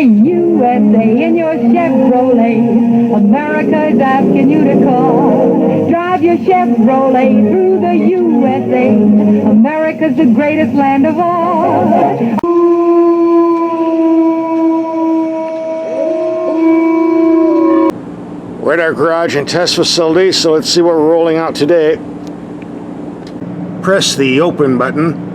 USA in your Chevrolet. America is asking you to call. Drive your Chevrolet through the USA. America's the greatest land of all. We're at our garage and test facility, so let's see what we're rolling out today. Press the open button.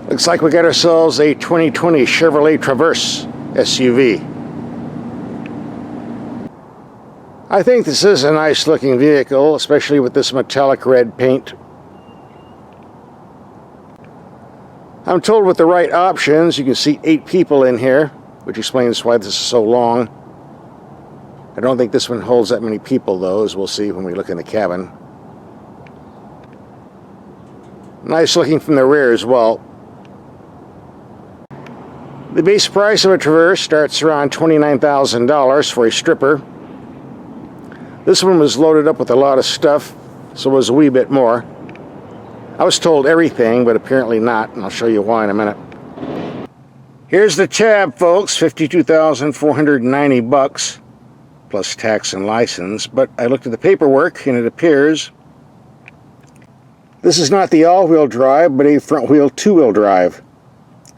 Looks like we got ourselves a 2020 Chevrolet Traverse SUV. I think this is a nice looking vehicle, especially with this metallic red paint. I'm told with the right options you can seat 8 people in here, which explains why this is so long. I don't think this one holds that many people though, as we'll see when we look in the cabin. Nice looking from the rear as well. The base price of a Traverse starts around $29,000 for a stripper. This one was loaded up with a lot of stuff, so it was a wee bit more. I was told everything, but apparently not, and I'll show you why in a minute. Here's the tab, folks, $52,490 plus tax and license, but I looked at the paperwork and it appears this is not the all-wheel drive, but a front-wheel two-wheel drive.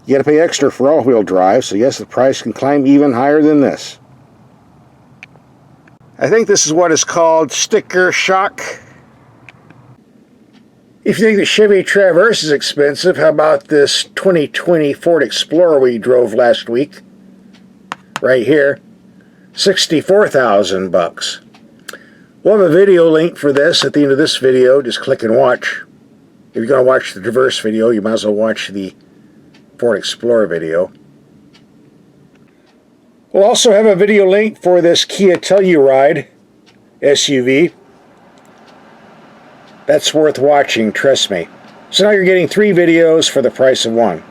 You got to pay extra for all-wheel drive, so yes, the price can climb even higher than this. I think this is what is called sticker shock. If you think the Chevy Traverse is expensive, how about this 2020 Ford Explorer we drove last week? Right here, $64,000. We'll have a video link for this at the end of this video. Just click and watch. If you're going to watch the Traverse video, you might as well watch the Ford Explorer video. We'll also have a video link for this Kia Telluride SUV. That's worth watching, trust me. So now you're getting 3 videos for the price of 1.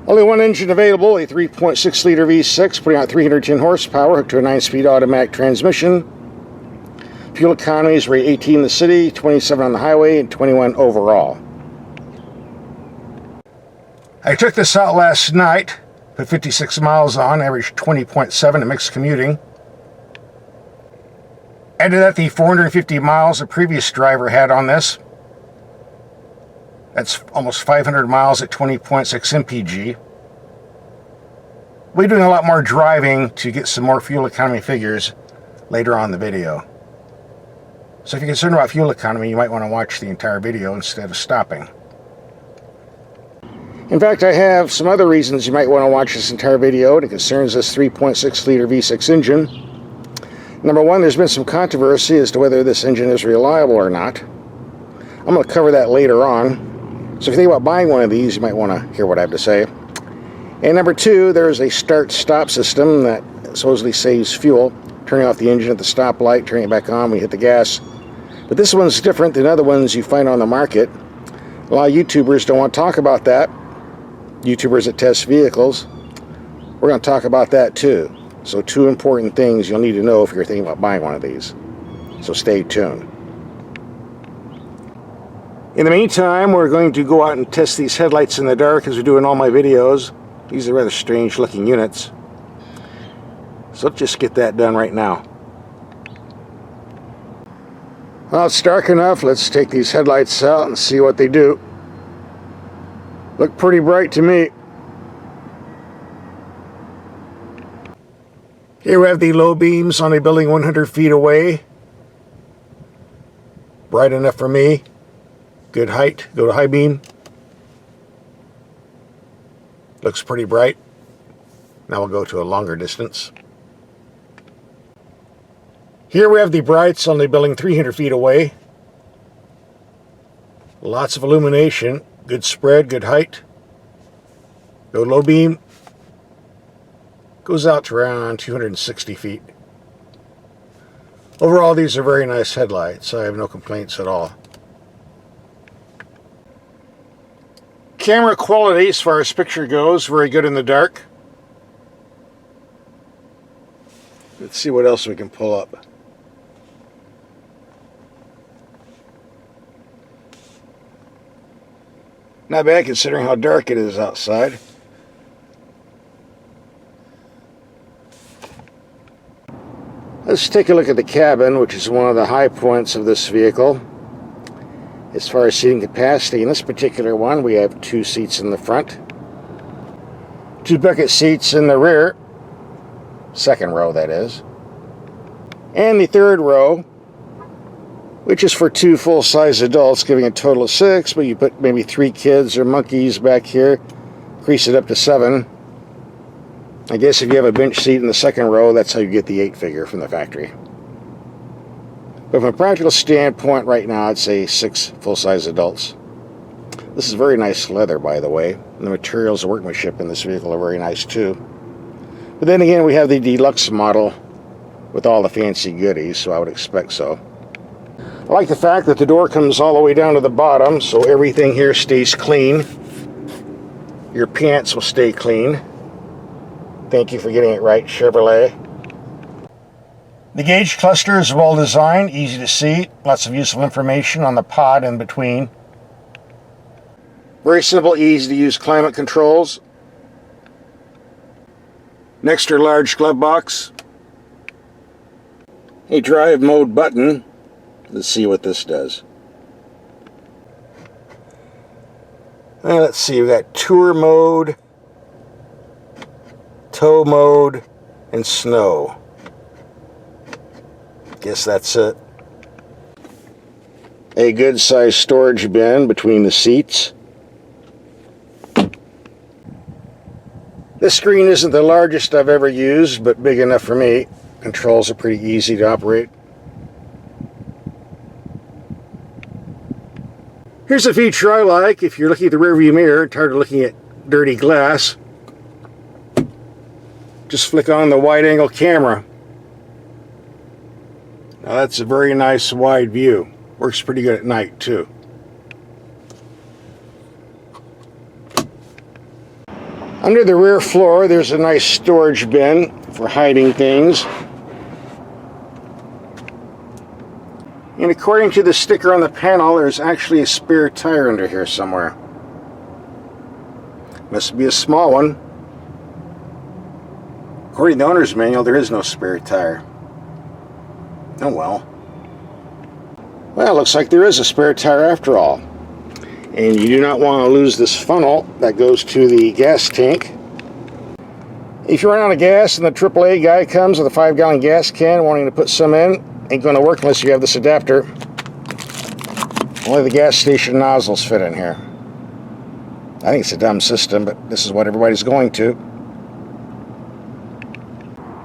Only one engine available, a 3.6 liter V6 putting out 310 horsepower hooked to a 9-speed automatic transmission. Fuel economies rate 18 in the city, 27 on the highway, and 21 overall. I took this out last night, put 56 miles on, averaged 20.7 in mixed commuting. Added that the 450 miles the previous driver had on this. That's almost 500 miles at 20.6 mpg. We'll be doing a lot more driving to get some more fuel economy figures later on in the video. So if you're concerned about fuel economy, you might want to watch the entire video instead of stopping. In fact, I have some other reasons you might want to watch this entire video, and it concerns this 3.6 liter V6 engine. Number one, there's been some controversy as to whether this engine is reliable or not. I'm going to cover that later on. So if you think about buying one of these, you might want to hear what I have to say. And number two, there's a start-stop system that supposedly saves fuel, turning off the engine at the stoplight, turning it back on when you hit the gas. But this one's different than other ones you find on the market. A lot of YouTubers don't want to talk about that. YouTubers that test vehicles. We're going to talk about that too. So 2 important things you'll need to know if you're thinking about buying one of these. So stay tuned. In the meantime, we're going to go out and test these headlights in the dark as we do in all my videos. These are rather strange looking units. So let's just get that done right now. Well, it's dark enough. Let's take these headlights out and see what they do. Look pretty bright to me. Here we have the low beams on a building 100 feet away. Bright enough for me. Good height. Go to high beam. Looks pretty bright. Now we'll go to a longer distance. Here we have the brights on the building 300 feet away. Lots of illumination. Good spread, good height. Go low beam. Goes out to around 260 feet. Overall, these are very nice headlights. I have no complaints at all. Camera quality, as far as picture goes, very good in the dark. Let's see what else we can pull up. Not bad considering how dark it is outside. Let's take a look at the cabin, which is one of the high points of this vehicle. As far as seating capacity, in this particular one, we have 2 seats in the front, 2 bucket seats in the rear, second row that is, and the third row, which is for 2 full-size adults, giving a total of 6, but you put maybe 3 kids or monkeys back here, increase it up to 7. I guess if you have a bench seat in the second row, that's how you get the 8 figure from the factory. But from a practical standpoint, right now, I'd say 6 full-size adults. This is very nice leather, by the way. And the materials, the workmanship in this vehicle are very nice, too. But then again, we have the deluxe model with all the fancy goodies, so I would expect so. I like the fact that the door comes all the way down to the bottom, so everything here stays clean. Your pants will stay clean. Thank you for getting it right, Chevrolet. The gauge cluster is well designed, easy to see, lots of useful information on the pod in between. Very simple, easy to use climate controls. An extra large glove box. A drive mode button. Let's see what this does. Let's see, we've got tour mode, tow mode, and snow. Guess that's it. A good sized storage bin between the seats. This screen isn't the largest I've ever used, but big enough for me. Controls are pretty easy to operate. Here's a feature I like. If you're looking at the rearview mirror, tired of looking at dirty glass, just flick on the wide-angle camera. Now that's a very nice wide view. Works pretty good at night too. Under the rear floor there's a nice storage bin for hiding things. And according to the sticker on the panel, there's actually a spare tire under here somewhere. Must be a small one. According to the owner's manual, there is no spare tire. Oh well. Well, looks like there is a spare tire after all. And you do not want to lose this funnel that goes to the gas tank. If you run out of gas and the AAA guy comes with a 5-gallon gas can wanting to put some in, ain't going to work unless you have this adapter. Only the gas station nozzles fit in here. I think it's a dumb system, but this is what everybody's going to.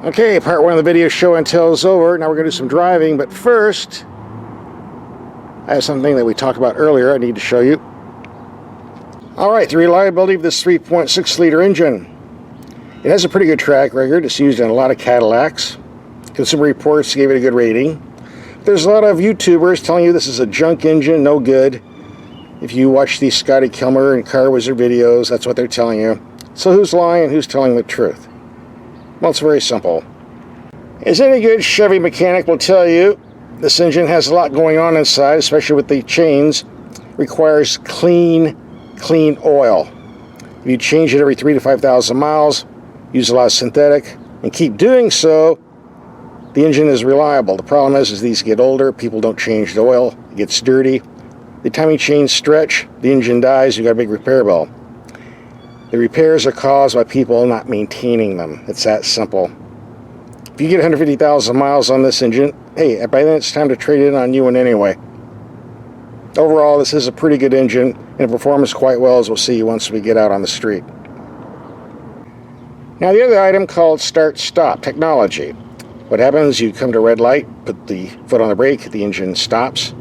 Okay, part 1 of the video show and tell is over. Now we're going to do some driving, but first, I have something that we talked about earlier I need to show you. Alright, the reliability of this 3.6-liter engine. It has a pretty good track record. It's used in a lot of Cadillacs. Consumer Reports gave it a good rating. There's a lot of YouTubers telling you this is a junk engine, no good. If you watch these Scotty Kilmer and Car Wizard videos, that's what they're telling you. So who's lying and who's telling the truth? Well, it's very simple. As any good Chevy mechanic will tell you, this engine has a lot going on inside, especially with the chains. Requires clean oil. If you change it every 3,000 to 5,000 miles, use a lot of synthetic, and keep doing so, the engine is reliable. The problem is these get older, people don't change the oil, it gets dirty. The timing chains stretch, the engine dies, you got a big repair bill. The repairs are caused by people not maintaining them. It's that simple. If you get 150,000 miles on this engine, hey, by then it's time to trade it on you one anyway. Overall, this is a pretty good engine, and it performs quite well, as we'll see once we get out on the street. Now the other item called start-stop technology. What happens, you come to a red light, put the foot on the brake, the engine stops.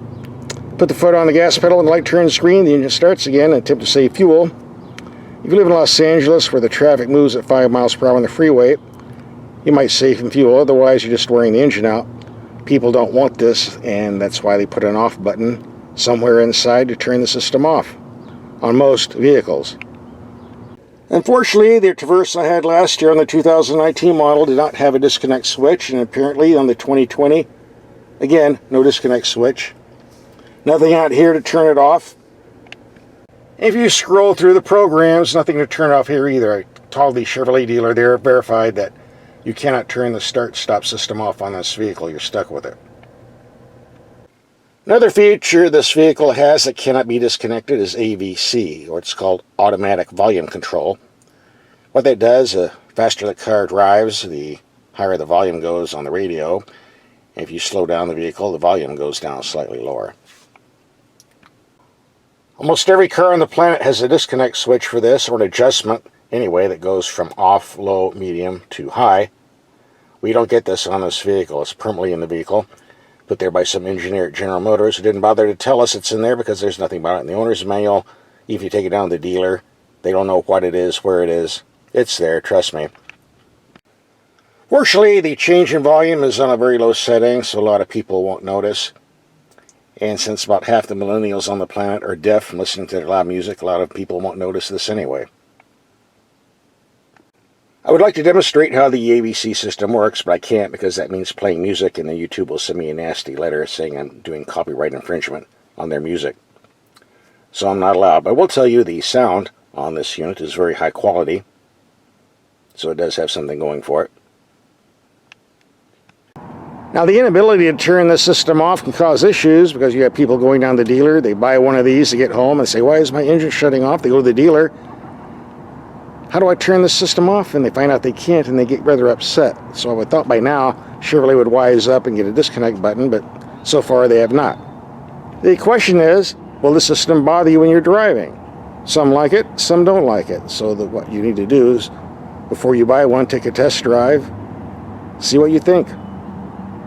Put the foot on the gas pedal and the light turns green, the engine starts again, and attempt to save fuel. If you live in Los Angeles where the traffic moves at 5 miles per hour on the freeway, you might save some fuel, otherwise you're just wearing the engine out. People don't want this, and that's why they put an off button somewhere inside to turn the system off on most vehicles. Unfortunately, the Traverse I had last year on the 2019 model did not have a disconnect switch, and apparently on the 2020, again, no disconnect switch. Nothing out here to turn it off. If you scroll through the programs, nothing to turn off here either. I told the Chevrolet dealer there, verified that You cannot turn the start-stop system off on this vehicle. You're stuck with it. Another feature this vehicle has that cannot be disconnected is AVC, or it's called automatic volume control. What that does, the faster the car drives, the higher the volume goes on the radio. If you slow down the vehicle, the volume goes down slightly lower. Almost every car on the planet has a disconnect switch for this, or an adjustment anyway, that goes from off, low, medium to high. We don't get this on this vehicle. It's permanently in the vehicle, put there by some engineer at General Motors who didn't bother to tell us it's in there because there's nothing about it in the owner's manual. If you take it down to the dealer, they don't know what it is, where it is. It's there, trust me. Fortunately, the change in volume is on a very low setting, so a lot of people won't notice. And since about half the millennials on the planet are deaf from listening to their loud music, a lot of people won't notice this anyway. I would like to demonstrate how the AVC system works, but I can't because that means playing music, and then YouTube will send me a nasty letter saying I'm doing copyright infringement on their music. So I'm not allowed. But I will tell you the sound on this unit is very high quality, so it does have something going for it. Now, the inability to turn this system off can cause issues because you have people going down to the dealer. They buy one of these to get home and say, why is my engine shutting off? They go to the dealer. How do I turn this system off? And they find out they can't, and they get rather upset. So I would thought by now Chevrolet would wise up and get a disconnect button, but so far they have not. The question is, will the system bother you when you're driving? Some like it, some don't like it. So what you need to do is, before you buy one, take a test drive, see what you think.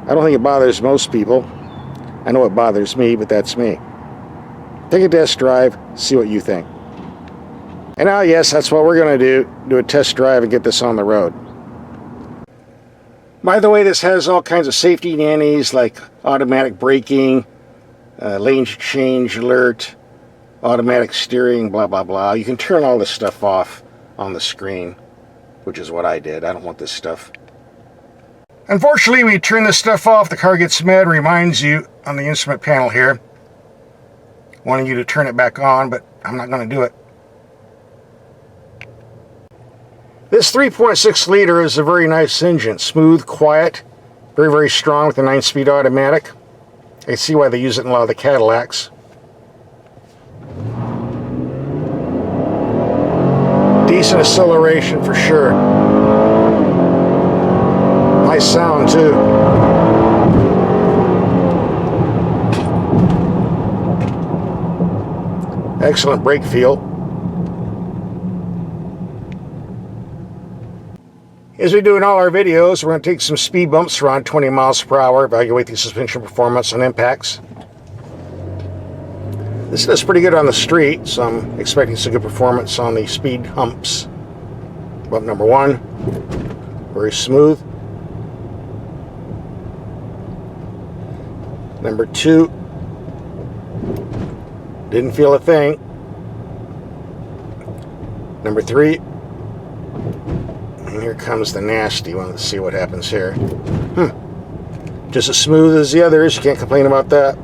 I don't think it bothers most people. I know it bothers me, but that's me. Take a test drive, see what you think. And now, yes, that's what we're going to do a test drive and get this on the road. By the way, this has all kinds of safety nannies like automatic braking, lane change alert, automatic steering, blah, blah, blah. You can turn all this stuff off on the screen, which is what I did. I don't want this stuff. Unfortunately, when you turn this stuff off, the car gets mad, reminds you on the instrument panel here, wanting you to turn it back on, but I'm not going to do it. This 3.6 liter is a very nice engine. Smooth, quiet, very, very strong with a 9-speed automatic. I can see why they use it in a lot of the Cadillacs. Decent acceleration for sure. Nice sound too. Excellent brake feel. As we do in all our videos, we're going to take some speed bumps around 20 miles per hour, evaluate the suspension performance on impacts. This does pretty good on the street, so I'm expecting some good performance on the speed humps. Bump number 1, very smooth. Number 2, didn't feel a thing. Number 3, and here comes the nasty one. Let's see what happens here. Just as smooth as the others, you can't complain about that.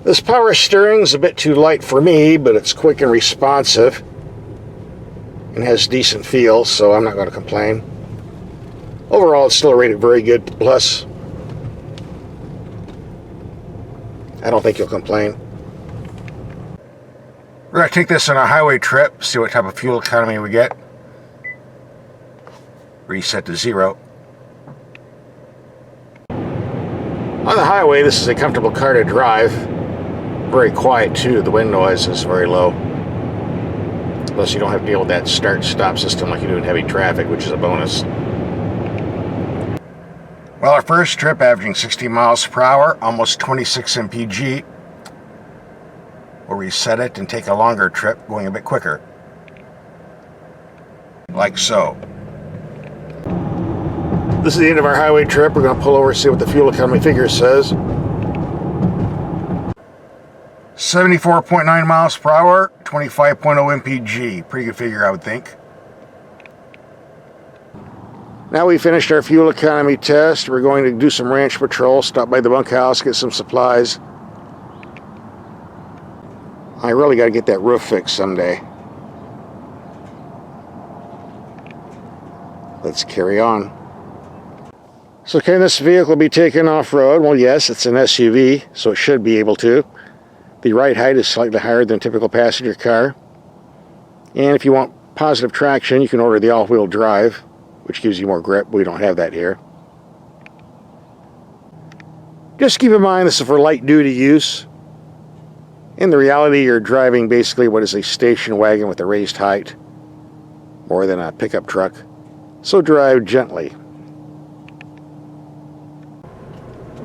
This power steering is a bit too light for me, but it's quick and responsive and has decent feel, so I'm not going to complain. Overall, it's still rated very good plus. I don't think you'll complain. We're going to take this on a highway trip, see what type of fuel economy we get. Reset to 0. On the highway, this is a comfortable car to drive. Very quiet too. The wind noise is very low. Plus you don't have to deal with that start-stop system like you do in heavy traffic, which is a bonus. Well, our first trip averaging 60 miles per hour, almost 26 mpg. We'll reset it and take a longer trip, going a bit quicker. Like so. This is the end of our highway trip. We're going to pull over and see what the fuel economy figure says. 74.9 miles per hour, 25.0 mpg. Pretty good figure, I would think. Now we finished our fuel economy test. We're going to do some ranch patrol, stop by the bunkhouse, get some supplies. I really got to get that roof fixed someday. let's carry on. So can this vehicle be taken off-road? Well, yes, it's an SUV, so it should be able to. The ride height is slightly higher than a typical passenger car. And if you want positive traction, you can order the all-wheel drive, which gives you more grip. We don't have that here. Just keep in mind this is for light-duty use. In the reality, you're driving basically what is a station wagon with a raised height, more than a pickup truck. So drive gently.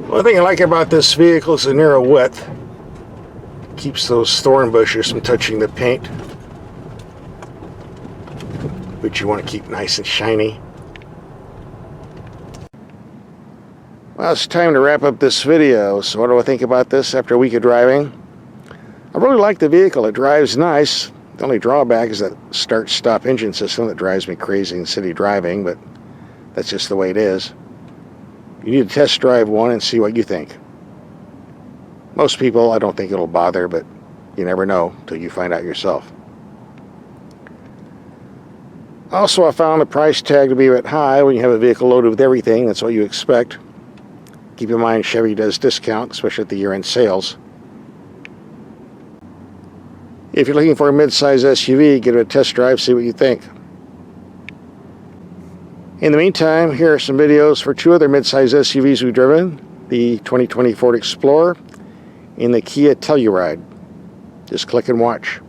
One thing I like about this vehicle is the narrow width. Keeps those thorn bushes from touching the paint, which you want to keep nice and shiny. Well, it's time to wrap up this video. So what do I think about this after a week of driving? I really like the vehicle. It drives nice. The only drawback is that start-stop engine system that drives me crazy in city driving, but that's just the way it is. You need to test drive one and see what you think. Most people, I don't think it'll bother, but you never know until you find out yourself. Also, I found the price tag to be a bit high when you have a vehicle loaded with everything. That's what you expect. Keep in mind Chevy does discount, especially at the year-end sales. If you're looking for a mid-size SUV, give it a test drive, see what you think. In the meantime, here are some videos for two other mid-size SUVs we've driven, the 2020 Ford Explorer and the Kia Telluride. Just click and watch.